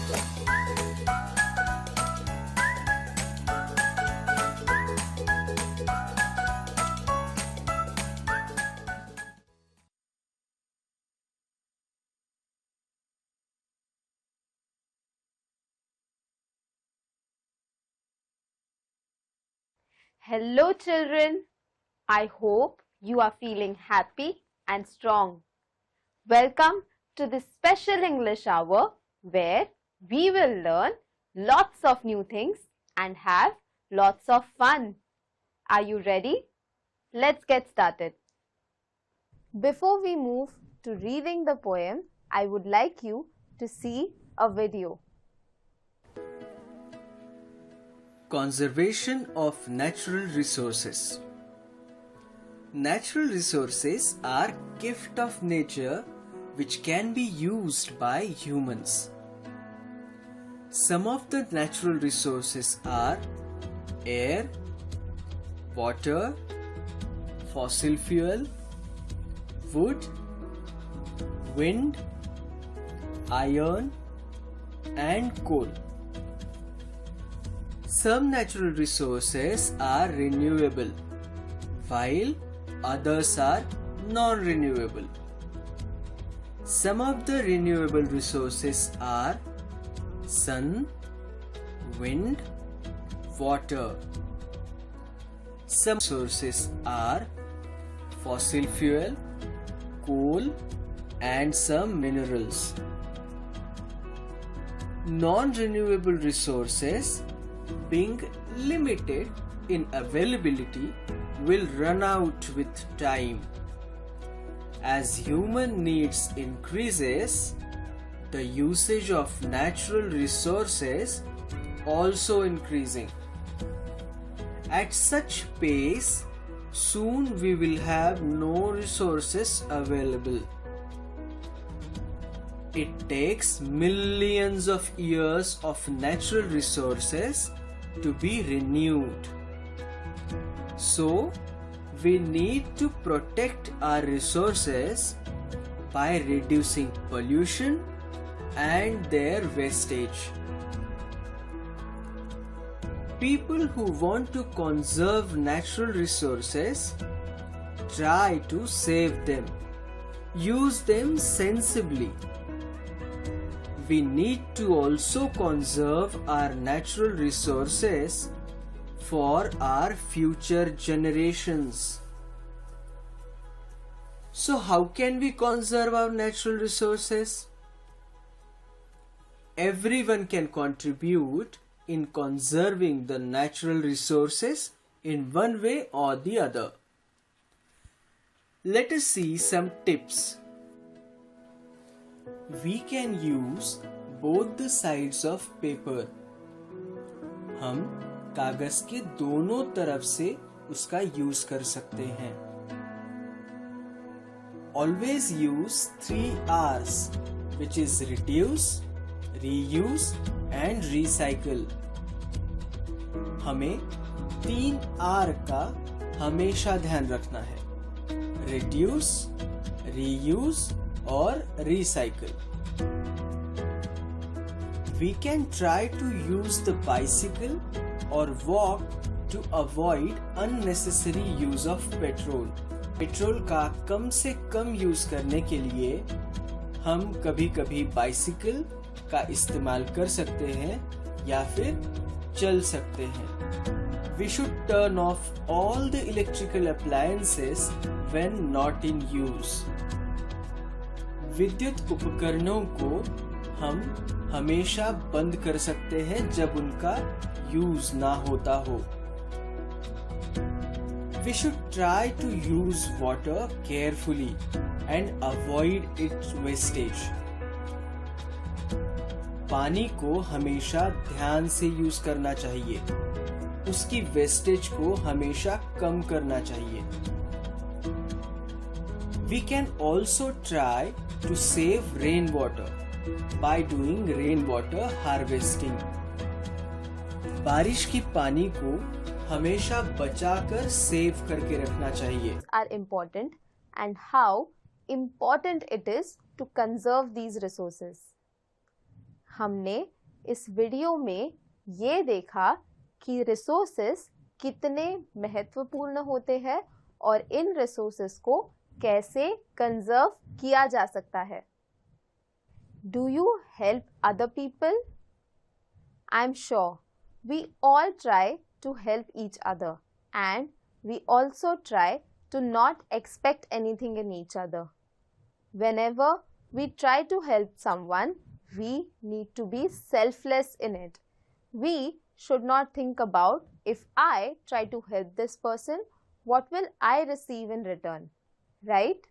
Hello children, I hope you are feeling happy and strong. Welcome to this special English hour where we will learn lots of new things and have lots of fun. Are you ready? Let's get started. Before we move to reading the poem, I would like you to see a video. Conservation of natural resources. Natural resources are gift of nature which can be used by humans. Some of the natural resources are air, water, fossil fuel, wood, wind, iron, and coal. Some natural resources are renewable, while others are non-renewable. Some of the renewable resources are sun, wind, water. Some sources are fossil fuel, coal, and some minerals. Non-renewable resources, being limited in availability, will run out with time. As human needs increases, the usage of natural resources also increasing. At such pace, soon we will have no resources available. It takes millions of years of natural resources to be renewed. So, we need to protect our resources by reducing pollution and their wastage. People who want to conserve natural resources try to save them. Use them sensibly. We need to also conserve our natural resources for our future generations. So how can we conserve our natural resources? Everyone can contribute in conserving the natural resources in one way or the other. Let us see some tips. We can use both the sides of paper. हम कागज के दोनों तरफ से उसका use कर सकते हैं. Always use 3 R's, which is reduce, reuse and recycle. हमें 3 R का हमेशा ध्यान रखना है. Reduce, reuse और recycle. We can try to use the bicycle or walk to avoid unnecessary use of petrol. Petrol का कम से कम यूज करने के लिए हम कभी-कभी बाइसिकल का इस्तेमाल कर सकते हैं या फिर चल सकते हैं. We should turn off all the electrical appliances when not in use. विद्युत उपकरणों को हम हमेशा बंद कर सकते हैं जब उनका यूज ना होता हो. We should try to use water carefully and avoid its wastage. पानी को हमेशा ध्यान से यूज करना चाहिए. उसकी वेस्टेज को हमेशा कम करना चाहिए. We can also try to save rainwater by doing rainwater harvesting. बारिश की पानी को हमेशा बचाकर सेव करके रखना चाहिए. Are important and how important it is to conserve these resources. हमने इस वीडियो में ये देखा कि रिसोर्सेस कितने महत्वपूर्ण होते हैं और इन रिसोर्सेस को कैसे कंजर्व किया जा सकता है। Do you help other people? I'm sure we all try to help each other, and we also try to not expect anything in each other. Whenever we try to help someone, we need to be selfless in it. We should not think about, if I try to help this person, what will I receive in return? Right?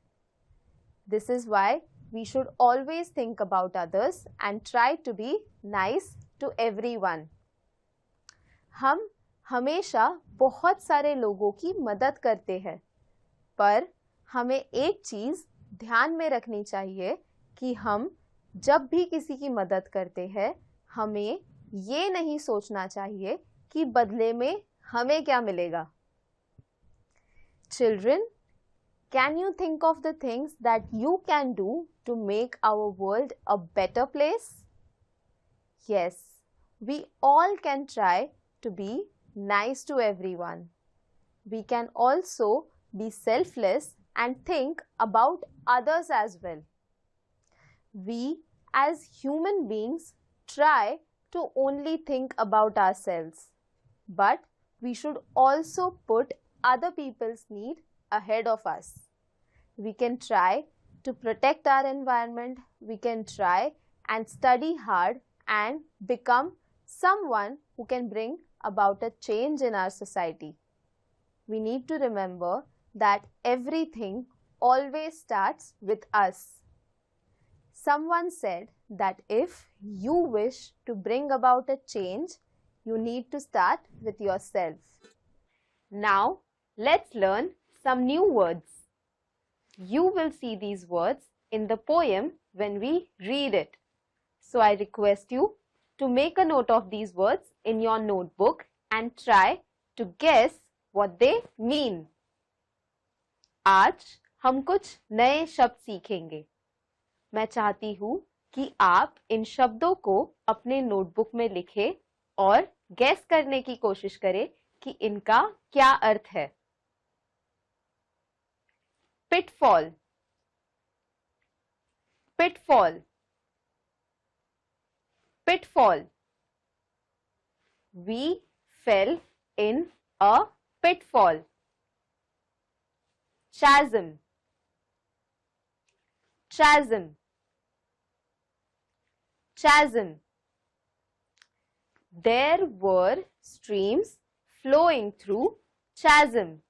This is why we should always think about others and try to be nice to everyone. हम हमेशा बहुत सारे लोगों की मदद करते हैं, पर हमें एक चीज़ ध्यान में रखनी चाहिए कि हम जब भी किसी की मदद करते हैं, हमें ये नहीं सोचना चाहिए कि बदले में हमें क्या मिलेगा। Children, can you think of the things that you can do to make our world a better place? Yes, we all can try to be nice to everyone. We can also be selfless and think about others as well. We as human beings try to only think about ourselves, but we should also put other people's need ahead of us. We can try to protect our environment, we can try and study hard and become someone who can bring about a change in our society. We need to remember that everything always starts with us. Someone said that if you wish to bring about a change, you need to start with yourself. Now, let's learn some new words. You will see these words in the poem when we read it. So I request you to make a note of these words in your notebook and try to guess what they mean. आज हम कुछ नए शब्द सीखेंगे। मैं चाहती हूँ कि आप इन शब्दों को अपने नोटबुक में लिखें और गैस करने की कोशिश करें कि इनका क्या अर्थ है। Pitfall, pitfall, pitfall. We fell in a pitfall. Chasm, chasm, chasm. There were streams flowing through chasm.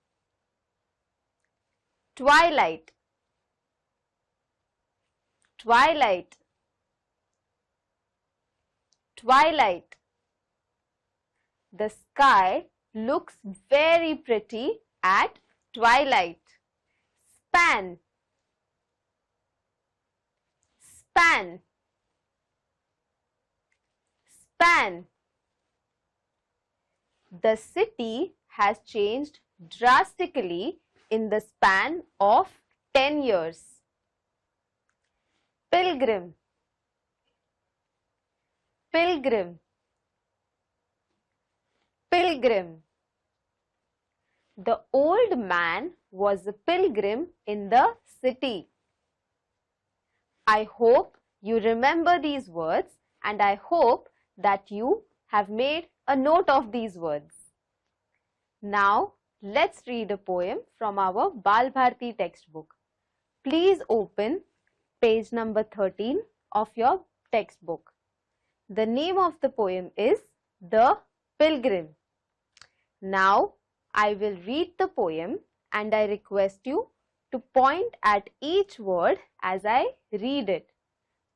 Twilight, twilight, twilight. The sky looks very pretty at twilight. Span, span, span. The city has changed drastically in the span of 10 years. Pilgrim, pilgrim, pilgrim. The old man was a pilgrim in the city. I hope you remember these words and I hope that you have made a note of these words. Now, let's read a poem from our Bal Bharti textbook. Please open page number 13 of your textbook. The name of the poem is The Pilgrim. Now, I will read the poem and I request you to point at each word as I read it.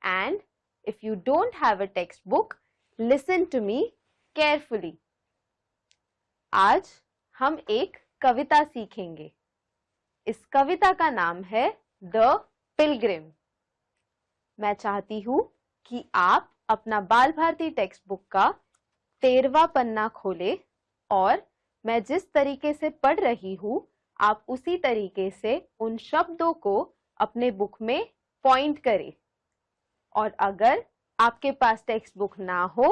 And if you don't have a textbook, listen to me carefully. आज हम एक कविता सीखेंगे। इस कविता का नाम है the Pilgrim. मैं चाहती हूँ कि आप अपना बाल भारती टेक्स्ट बुक का 13वां पन्ना खोलें और मैं जिस तरीके से पढ़ रही हूँ आप उसी तरीके से उन शब्दों को अपने बुक में पॉइंट करें। और अगर आपके पास टेक्स्ट बुक ना हो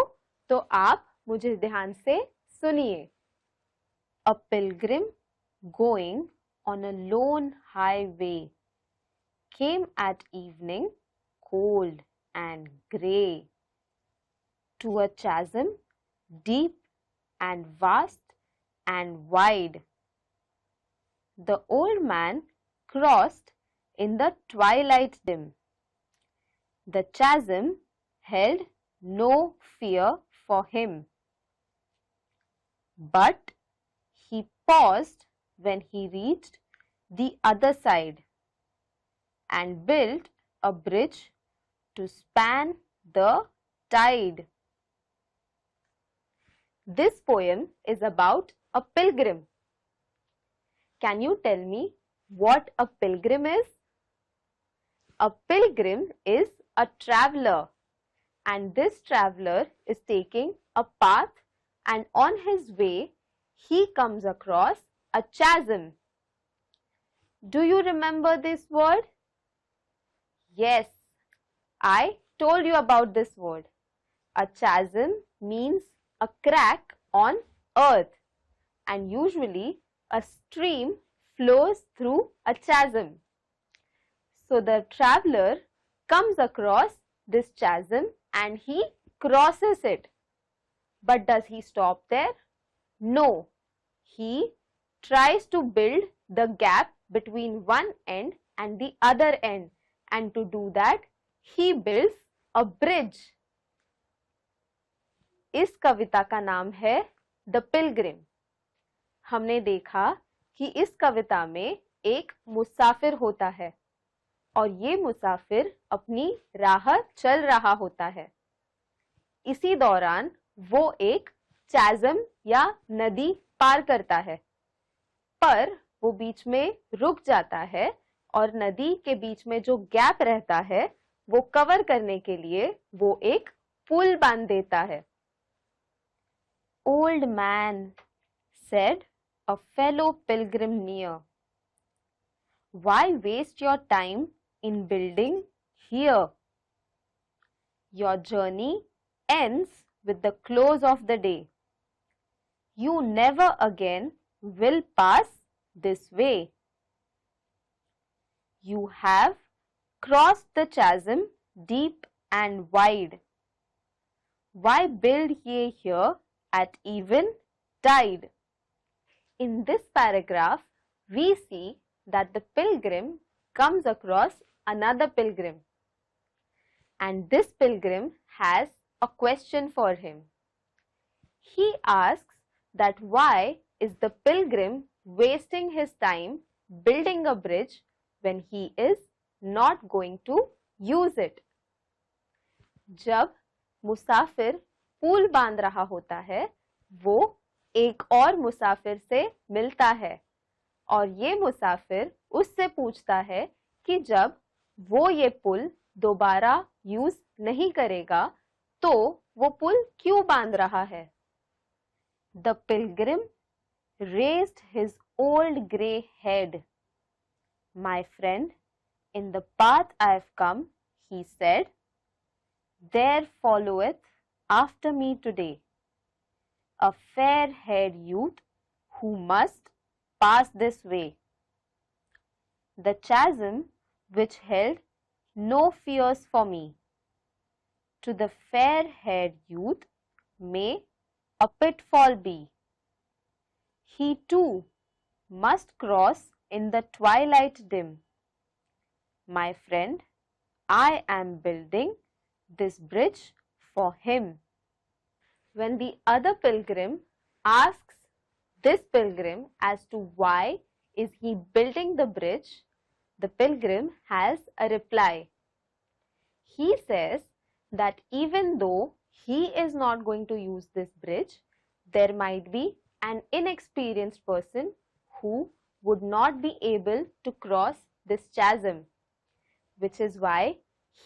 तो आप मुझे ध्यान से सुनिए। A pilgrim going on a lone highway came at evening, cold and grey, to a chasm deep and vast and wide. The old man crossed in the twilight dim. The chasm held no fear for him, but he paused when he reached the other side and built a bridge to span the tide. This poem is about a pilgrim. Can you tell me what a pilgrim is? A pilgrim is a traveler, and this traveler is taking a path, and on his way he comes across a chasm. Do you remember this word? Yes, I told you about this word. A chasm means a crack on earth, and usually a stream flows through a chasm. So the traveler comes across this chasm and he crosses it. But does he stop there? No. He tries to build the gap between one end and the other end, and to do that he builds a bridge. इस कविता का नाम है the Pilgrim. हमने देखा कि इस कविता में एक मुसाफिर होता है और ये मुसाफिर अपनी राह चल रहा होता है। इसी दौरान वो एक चैज़म या नदी पार करता है, पर वो बीच में रुक जाता है और नदी के बीच में जो गैप रहता है वो कवर करने के लिए वो एक पुल बांध देता है। Old man, said a fellow pilgrim near, why waste your time in building here? Your journey ends with the close of the day. You never again will pass this way. You have crossed the chasm deep and wide. Why build ye here at even tide? In this paragraph, we see that the pilgrim comes across another pilgrim, and this pilgrim has a question for him. He asks that why is the pilgrim wasting his time building a bridge when he is not going to use it? जब मुसाफिर पुल बांध रहा होता है, वो एक और मुसाफिर से मिलता है और ये मुसाफिर उससे पूछता है कि जब वो ये पुल दोबारा यूज नहीं करेगा तो वो पुल क्यों बांध रहा है? The pilgrim raised his old grey head. My friend, in the path I have come, he said, there followeth after me today a fair-haired youth who must pass this way. The chasm which held no fears for me, to the fair-haired youth may a pitfall be. He too must cross in the twilight dim. My friend, I am building this bridge for him. When the other pilgrim asks this pilgrim as to why is he building the bridge, the pilgrim has a reply. He says that even though he is not going to use this bridge, there might be an inexperienced person who would not be able to cross this chasm, which is why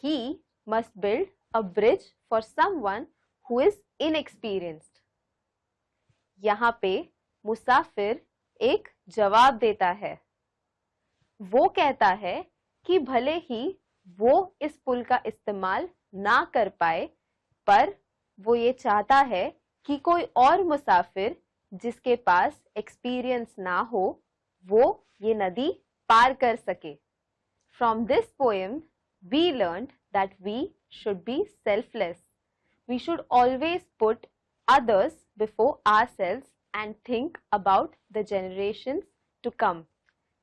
he must build a bridge for someone who is inexperienced. यहाँ पे मुसाफिर एक जवाब देता है। वो कहता है कि भले ही वो इस पुल का इस्तेमाल ना कर पाए, पर वो ये चाहता है कि कोई और मुसाफिर जिसके पास एक्सपीरियंस ना हो वो ये नदी पार कर सके. From this poem, we learned that we should be selfless. We should always put others before ourselves and think about the generations to come,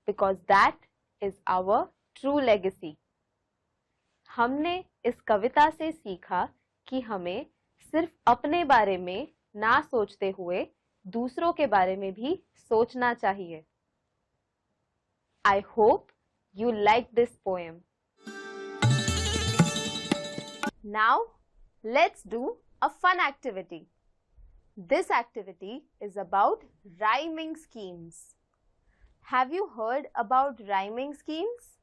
because that is our true legacy. हमने इस कविता से सीखा कि हमें सिर्फ अपने बारे में ना सोचते हुए दूसरों के बारे में भी सोचना चाहिए. I hope you like this poem. Now, let's do a fun activity. This activity is about rhyming schemes. Have you heard about rhyming schemes?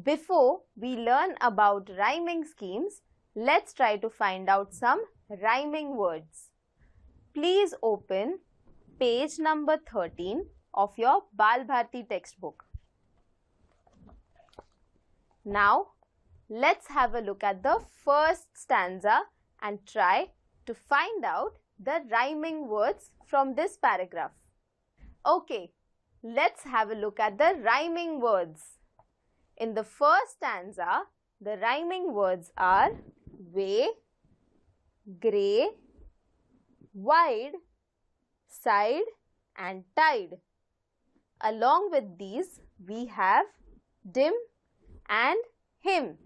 Before we learn about rhyming schemes, let's try to find out some rhyming words. Please open page number 13 of your Bal Bharti textbook. Now, let's have a look at the first stanza and try to find out the rhyming words from this paragraph. Okay, let's have a look at the rhyming words. In the first stanza, the rhyming words are way, grey, wide, side and tide. Along with these, we have dim and him.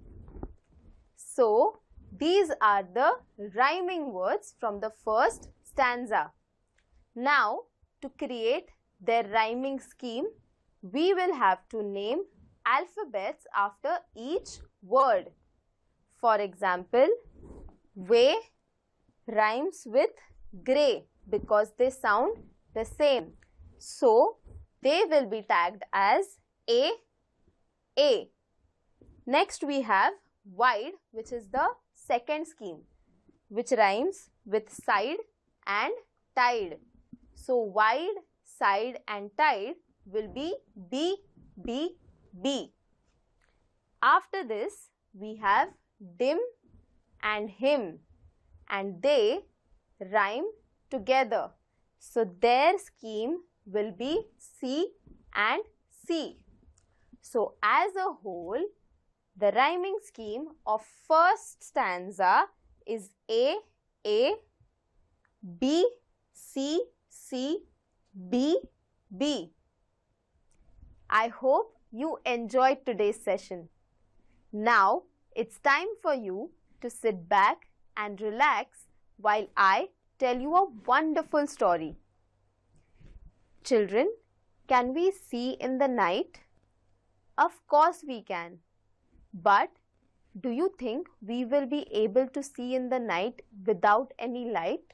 So, these are the rhyming words from the first stanza. Now, to create their rhyming scheme, we will have to name alphabets after each word. For example, way rhymes with grey because they sound the same. So, they will be tagged as A. Next we have wide, which is the second scheme, which rhymes with side and tide. So, wide, side and tide will be B, B, B. After this, we have dim and him, and they rhyme together. So, their scheme will be C and C. So, as a whole, the rhyming scheme of first stanza is A, B, C, C, B, B. I hope you enjoyed today's session. Now, it's time for you to sit back and relax while I tell you a wonderful story. Children, can we see in the night? Of course we can. But do you think we will be able to see in the night without any light?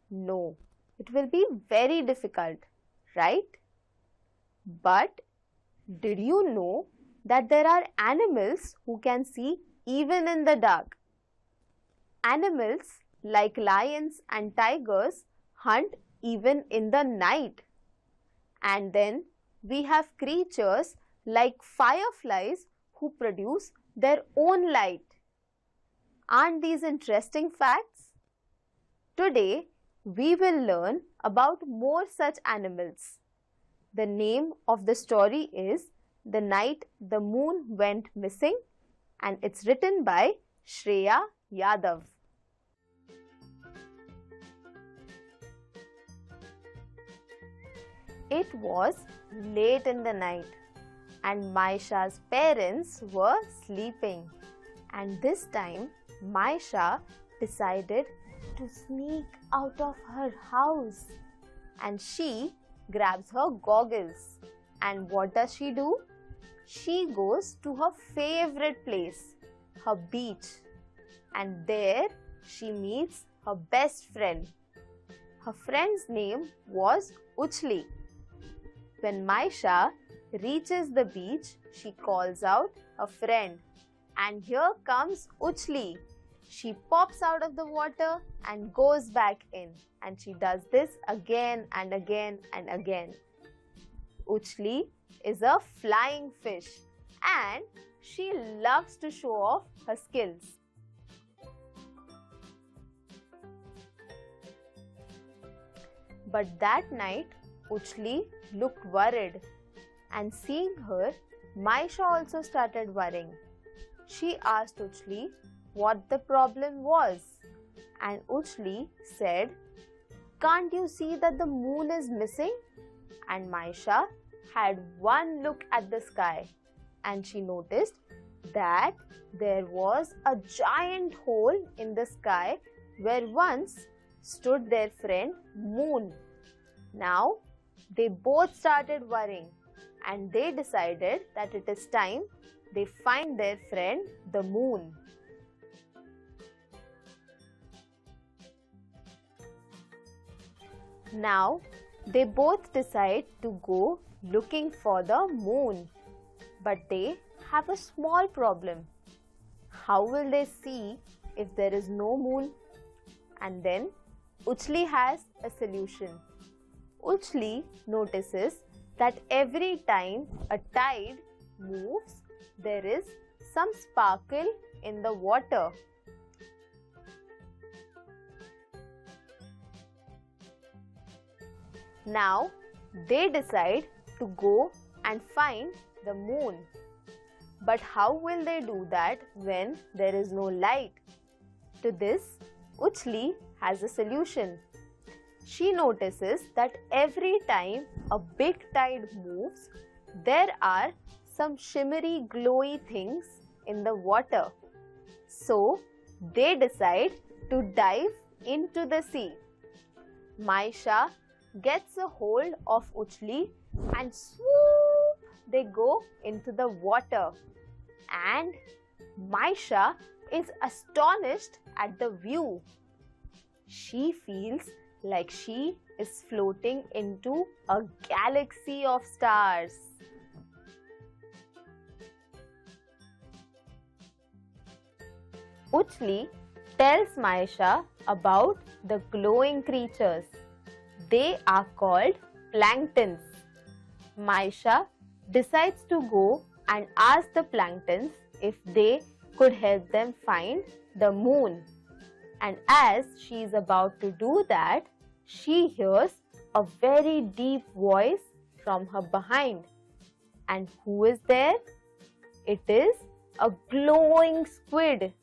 No, it will be very difficult, right? But did you know that there are animals who can see even in the dark? Animals like lions and tigers hunt even in the night. And then we have creatures like fireflies who produce their own light. Aren't these interesting facts? Today, we will learn about more such animals. The name of the story is The Night the Moon Went Missing, and it's written by Shreya Yadav. It was late in the night and Maisha's parents were sleeping, and this time Maisha decided to sneak out of her house, and she grabs her goggles. And what does she do? She goes to her favorite place, her beach, and there she meets her best friend. Her friend's name was Uchli. When Maisha reaches the beach, she calls out her friend, and here comes Uchli. She pops out of the water and goes back in, and she does this again and again and again. Uchli is a flying fish and she loves to show off her skills. But that night, Uchli looked worried, and seeing her, Maisha also started worrying. She asked Uchli what the problem was, and Uchli said, "Can't you see that the moon is missing?" And Maisha had one look at the sky, and she noticed that there was a giant hole in the sky where once stood their friend Moon. Now they both started worrying, and they decided that it is time they find their friend the Moon. Now they both decide to go looking for the moon, but they have a small problem. How will they see if there is no moon? And then Uchli has a solution. Uchli notices that every time a tide moves, there is some sparkle in the water. Now they decide to go and find the moon. But how will they do that when there is no light? To this, Uchli has a solution. She notices that every time a big tide moves, there are some shimmery, glowy things in the water. So they decide to dive into the sea. Maisha gets a hold of Uchli and swoop, they go into the water. And Maisha is astonished at the view. She feels like she is floating into a galaxy of stars. Uchli tells Maisha about the glowing creatures. They are called planktons. Maisha decides to go and ask the planktons if they could help them find the moon. And as she is about to do that, she hears a very deep voice from her behind. And who is there? It is a glowing squid.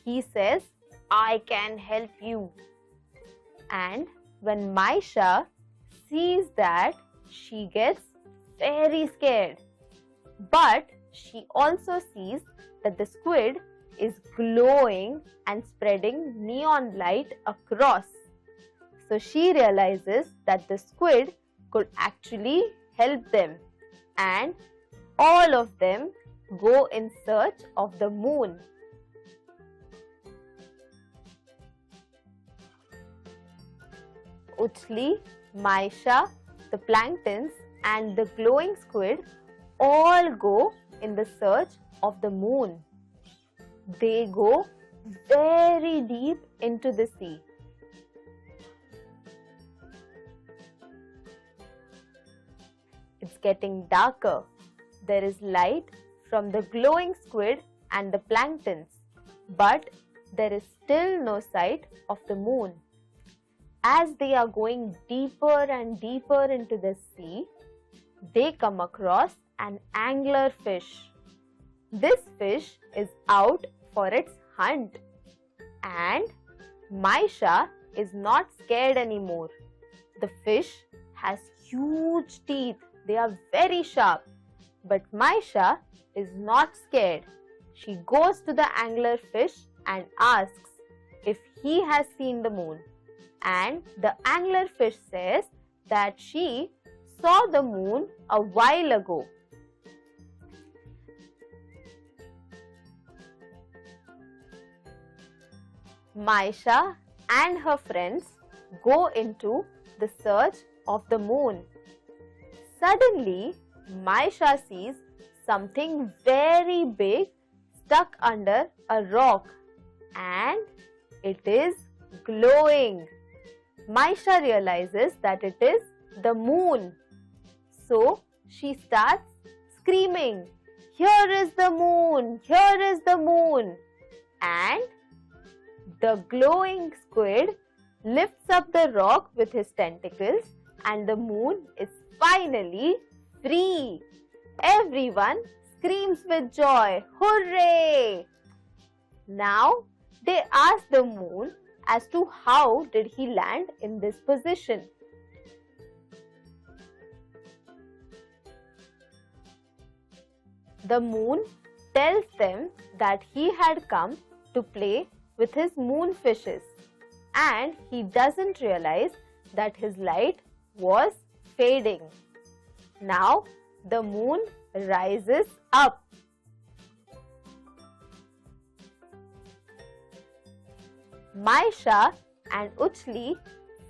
He says, "I can help you." And when Maisha sees that, she gets very scared. But she also sees that the squid is glowing and spreading neon light across. So she realizes that the squid could actually help them, and all of them go in search of the moon. Uchli, Maisha, the planktons and the glowing squid all go in the search of the moon. They go very deep into the sea. It's getting darker. There is light from the glowing squid and the planktons, but there is still no sight of the moon. As they are going deeper and deeper into the sea, they come across an anglerfish. This fish is out for its hunt, and Maisha is not scared anymore. The fish has huge teeth. They are very sharp, but Maisha is not scared. She goes to the anglerfish and asks if he has seen the moon. And the anglerfish says that she saw the moon a while ago. Maisha and her friends go into the search of the moon. Suddenly, Maisha sees something very big stuck under a rock, and it is glowing. Maisha realizes that it is the moon. So she starts screaming, "Here is the moon! Here is the moon!" And the glowing squid lifts up the rock with his tentacles and the moon is finally free. Everyone screams with joy, "Hooray!" Now they ask the moon as to how did he land in this position. The moon tells them that he had come to play with his moonfishes and he doesn't realize that his light was fading. Now the moon rises up. Maisha and Uchli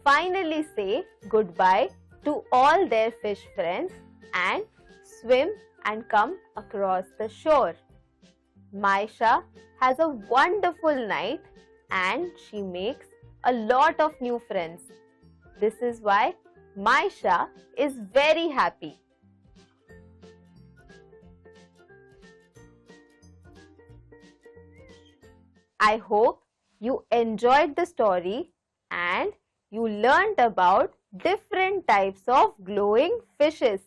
finally say goodbye to all their fish friends and swim and come across the shore. Maisha has a wonderful night and she makes a lot of new friends. This is why Maisha is very happy. I hope you enjoyed the story and you learned about different types of glowing fishes.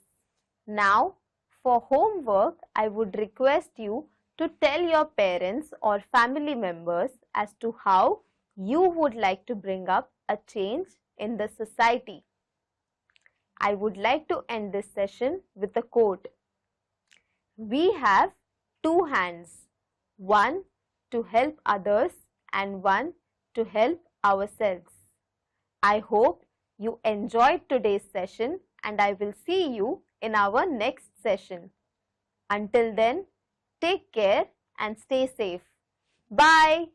Now, for homework, I would request you to tell your parents or family members as to how you would like to bring up a change in the society. I would like to end this session with a quote. We have two hands, one to help others and one to help ourselves. I hope you enjoyed today's session and I will see you in our next session. Until then, take care and stay safe. Bye.